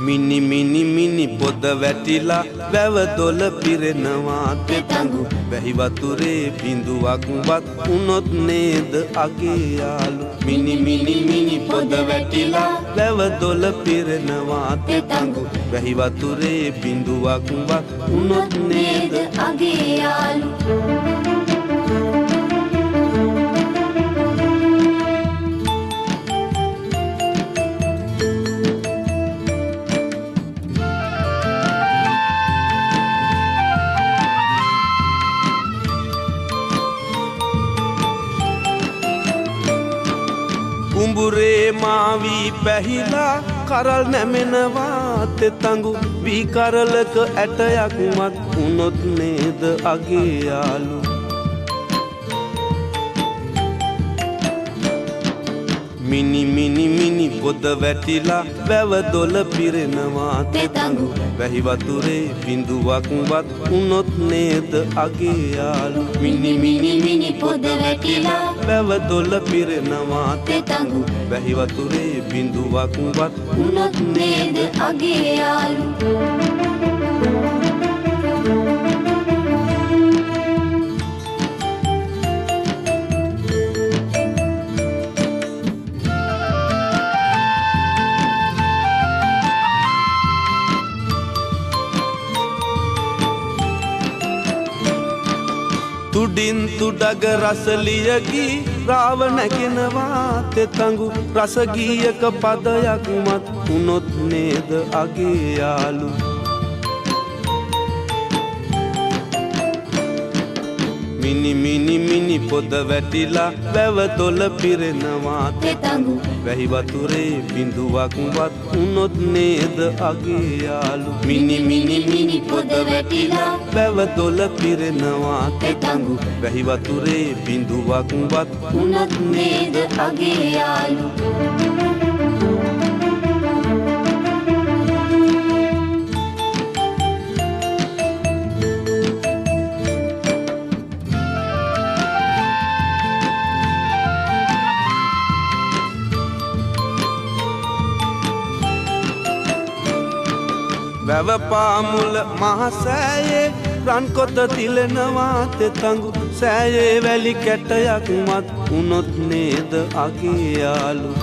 මිනි මිනි මිනි පොද වැටිලා වැව දොල පිරෙනවා තෙතඟු වැහි වතුරේ බිඳුවක් වත් උනොත් නේද අගේ යාළු මිනි මිනි මිනි පොද වැටිලා වැව දොල පිරෙනවා තෙතඟු වැහි වතුරේ බිඳුවක් වත් උනොත් නේද අගේ යාළු කුඹුරේ මාවී පැහිලා කරල් නැමෙනවා තෙතඟු වී කරලක ඇටයක් මත් උනොත් නේද අගේ යාළු මිනි මිනි මිනි පොද වැටිලා වැව දොල පිරෙනවා තෙතඟු වැහි වතුරේ බිඳුවක් වත් උනොත් නේද අගේ යාළු මිනි මිනි මිනි පොද වැටිලා වැව දොල පිරෙනවා තෙතඟු වැහි වතුරේ බිඳුවක් වත් උනොත් නේද අගේ යාළු තුඩින් තුඩග රසලියගී රාව නැගෙනවා තෙතඟු රසගීයක පදයක් මත් උනොත් නේද අගේ යාළු මිනි මිනි මිනි පොද වැටිලා වැව දොල පිරෙනවා තෙතඟු වැහි වතුරේ බිඳුවක් වත් උනොත් නේද අගේ යාළු මිනි මිනි මිනි පොද වැටිලා වැව දොල පිරෙනවා තෙතඟු වැහි වතුරේ බිඳුවක් වත් උනොත් නේද අගේ යාළු වැව පාමුල මහසෑයේ රන් කොත තිලෙනවා තෙතඟු සෑයේ වැලි කැටයක් මත් උනොත් නේද අගේ යාළු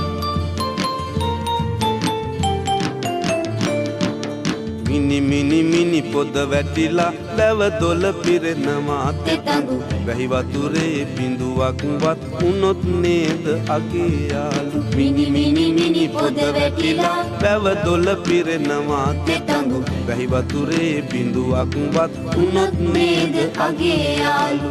මිනි මිනි මිනි පොද වැටිලා වැව දොල පිරෙනවා තෙතඟු වැහි වතුරේ බිඳුවක් වත් උනොත් නේද අගේ යාළු මිනි මිනි මිනි පොද වැටිලා වැව දොල පිරෙනවා තෙතඟු වැහි වතුරේ බිඳුවක් වත් උනොත් නේද අගේ යාළු